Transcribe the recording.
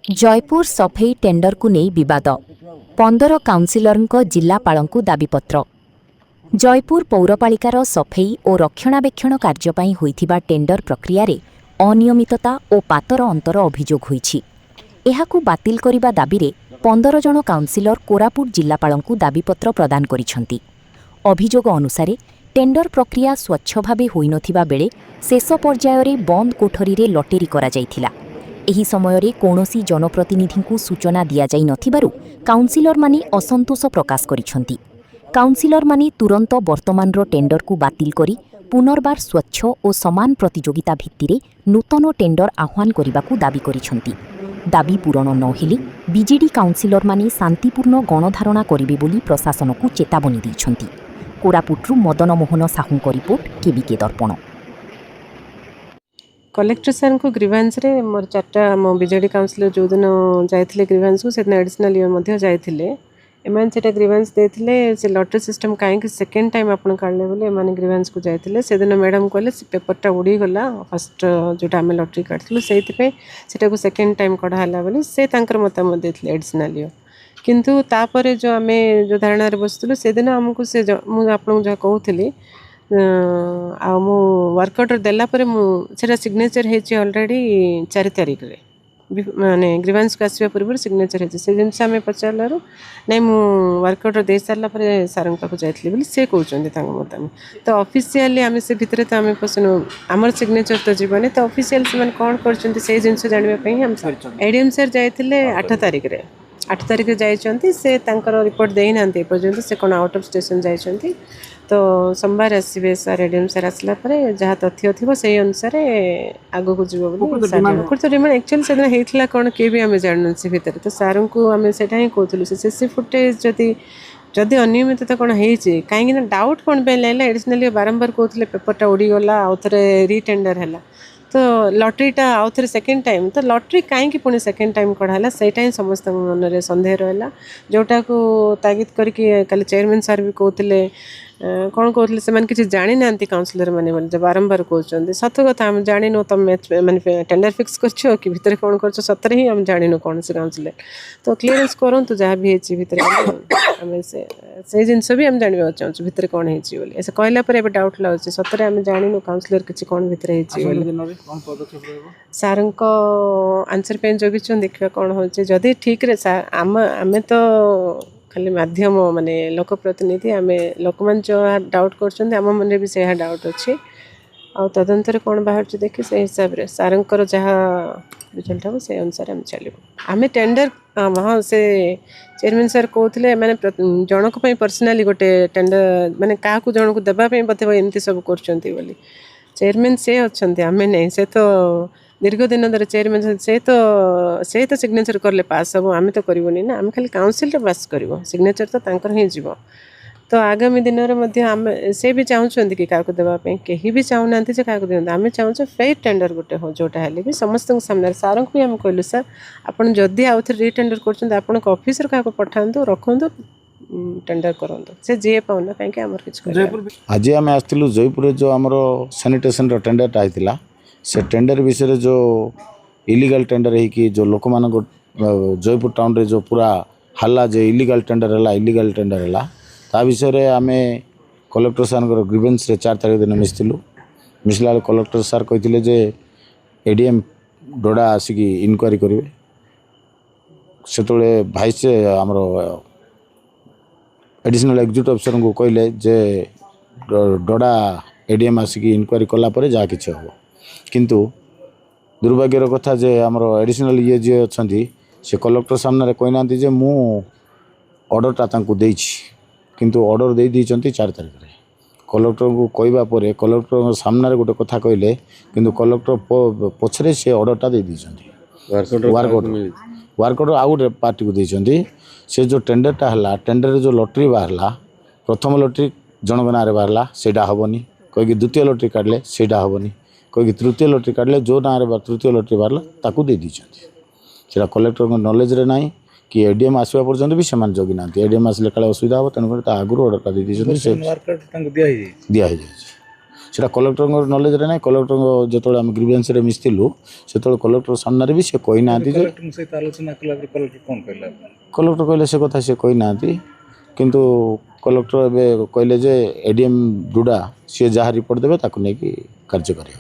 Jaipur सफेई tender को नहीं विवाद 15 काउंसिलर जिलापालू दाबीपत्र। जयपुर पौरपालिकार सफेई और रक्षणाबेक्षण कार्यपाई होइथिबा टेंडर प्रक्रिया रे अनियमितता और पातर अंतर अभियोग होइछि। एहाकु बातिल करिबा दाबीरे 15 जन काउंसिलर कोरापुट जिलापालू दाबीपत्र प्रदान करिसंति। अभियोग अनुसार टेंडर प्रक्रिया स्वच्छ भावे होई नथिबा बेले शेष पर्याय रे बंद कोठरी रे लटेरी करा जायथिला। एही समय रे कोनोसी जनप्रतिनिधि को सूचना दिया जाई नथिबारु काउंसिलर माने असंतोष प्रकाश करिसंति। काउंसिलर माने तुरंत वर्तमान रो टेंडर को बातिल करी पुनर्बार स्वच्छ और समान प्रतियोगिता भित्तिरे नूतन टेंडर आह्वान करने दाबी करिसंति। दाबी पूरण न हेले बीजेडी काउंसिलर माने शांतिपूर्ण गणधारणा करिवे बोली प्रशासन को चेतावनी दैछंति। कोरापुटरू मदन मोहन साहूंक रिपोर्ट, केबीके दर्पण। कलेक्टर सर को ग्रीवांस रे मोर 4टा मो बीजेडी काउंसिलर जो दिन जाइथिले ग्रीवांस को से एडिशनल इयर मध्ये जाइथिले। एमान सेटा ग्रीवांस देथिले से लॉटरी सिस्टम काहे कि सेकंड टाइम आपण काढले बोले एमान ग्रीवांस को जाइथिले। से दिन मैडम कहले से पेपरटा उडी गला फर्स्ट जोटा हम लॉटरी काढथिलु सेति पे सेटा को सेकंड टाइम कढा हला बोले से तांकर मतामत देथिले एडिशनल इयर। किंतु तापरे जो आमे जो धारणा रे बसथिलु से दिन हमकु से मु आपन जो कहउथिली आ मु वर्क ऑर्डर देला परे मु सेटा सिग्नेचर हेछि ऑलरेडी 4 तारिख रे माने ग्रीवांस को आसीबा पूर्व सिग्नेचर हेछि। से जिनस आमे पचारलारो नै मु वर्क ऑर्डर दे सारला परे सारंग पाखु जाइतली बोली से कहउचंदी तांग मतामे। तो ऑफिशियली आमे से भितरे तो आमे पसनो हमर सिग्नेचर तो जीवने तो ऑफिशियल से मन कोन करचंदी से जिनस जानबे पई हम एडीएम सर जाइतले 8 तारिख रे 8 तारिख जाइछंती। से तांकर रिपोर्ट देई नांती पर्यंत से कोन आउट ऑफ स्टेशन जाइछंती। तो सोमवार आसबे सर एडीएम सर आसला परे जहाँ तथ्य थिबो सेही अनुसार आगो को जीवो बोली तो डिमांड एक्चुअली से हेइतला कोन के भी हमें जानन से भीतर। तो सारंग को हमें सेटा ही कहथलु से सीसी फुटेज जदि अनियमितता कोन हेइचे काहे कि डाउट कोन पे लेला एडिशनली बारंबार कहथले पेपरटा उडी गला आ थरे रीटेंडर हैला। तो लॉटरीटा आउ थे सेकेंड टाइम तो लॉटरी कहीं पुणी सेकेंड टाइम कढ़ाला सेटा ही समस्त मन में सन्देह रहा जोटा को तागिद करके कल चेयरमैन सर भी कहते कौन कहते से किसी जानी ना काउंसिलर मैंने जो बारंबार कहते सत कथा आम जान तुम मैंने टेंडर फिक्स कर कि भितर कौन कर सतरे ही आम जान कौन से काउंसिलर तो क्लीयरेंस करूँ जहाँ भी भितर आम से जिनस भी आम जानवा चाहूँ भितर कौन होती ऐसे कहला पर डाउट लगे सतरे आम जानू काउंसिलर किसी कौन भितर सार आंसर पे जगिछन देखा कौन हो जदि ठीक रे आम तो खाली माध्यम माने लोक प्रतिनिधि आम लोक मान जो डाउट कर मन भी से डाउट अच्छे आ तदंतर कौन बाहर देखिए से हिसाब से सारंकर जहाँ रिजल्ट हम से अनुसार आम चलू आम टेंडर हाँ से चेयरमैन सर कहते मैंने जनक पर्सनाली गोटे टेंडर माने क्या जन को देवाई बोधे एमती सब कर चेयरमैन से अच्छा आम नहीं से तो दीर्घ दिन धर चेयरमैन से तो सिग्नेचर करले पास हम आम तो करूनी ना आम खाली काउंसिल पास कर सिग्नेचर तो तांकर ही जीव। तो आगामी दिन में से भी चाहूँगी कि क्या देवाई कहीं भी चाहूना क्या दिखाते आम चाहूँ फेयर टेंडर गोटे हो जोटा है भी समस्त सामने सार को भी आम कहलु सर आपड़ जदि आउ थे रिटेंडर कर ऑफिस क्या पठा रखु टेंडर करूँ से जी पाऊना कहीं आम कि आज आम आसलु जयपुर जो आम सानिटेशन टेंडरटा होता से टेंडर विषय जो इलीगल टेंडर है जो लोक मान जयपुर टाउन रे जो पूरा हल्ला जो इलीगल टेंडर है ता विषय आम कलेक्टर सार ग्रीवेंस रे 4 तारिख दिन मिसलु मिसला कलेक्टर सार कहते जे एडीएम डोडा आसिक इनक्वारी करेंगे से भाइस आमर एडिशनल एग्जीक्यूटिव अफिसर को कहले जे डोडा एडीएम आसिक इनक्वारी कलापर जहाँ कि हम किंतु दुर्भाग्यर कथा जे आमर एडिशनल ये जी अच्छा से कलेक्टर सामने कहना जे मु ऑर्डरटा किंतु ऑर्डर दे दी 4 तारिख रे कलेक्टर को कहवा पर कलेक्टर सामने गोटे कथा कहले किंतु कलेक्टर पछरे से ऑर्डरटा दे दी वर्क ऑर्डर आउ गोटे पार्टी को देती से जो टेंडरटा है टेंडर जो लॉटरी बाहरला प्रथम लॉटरी जनक ना बाहरला सेटा हेनी कहीं द्वितीय लॉटरी काढ़ले सेटा हेनी कहीं तृतीय लॉटरी काढ़ले जो ना तृतीय लॉटरी बाहरला ताकू दे दीजिए कलेक्टर नॉलेज रे नहीं कि एडीएम आसवा पर्यंत भी से जगी ना एडीएम आसले काले असुविधा हम तेणुक आगुरी ऑर्डरटा दे दी সেটা କଲେକ୍ଟରଙ୍କ ନଲେଜରେ ନାହିଁ। କଲେକ୍ଟରଙ୍କ ଯେତେବେଳେ ଆମେ ଗ୍ରିଭେନ୍ସରେ ମିଶିଥିଲୁ ସେତେବେଳେ କଲେକ୍ଟର ସାମ୍ନାରେ ବି ସେ କହିନାହାନ୍ତି ଯେ କଲେକ୍ଟର କହିଲେ ସେ କଥା ସେ କହିନାହାନ୍ତି। କିନ୍ତୁ କଲେକ୍ଟର ଏବେ କହିଲେ ଯେ ADM ଡୁଡା ସିଏ ଯାହା ରିପୋର୍ଟ ଦେବେ ତାକୁ ନେଇକି କାର୍ଯ୍ୟ କରିବ।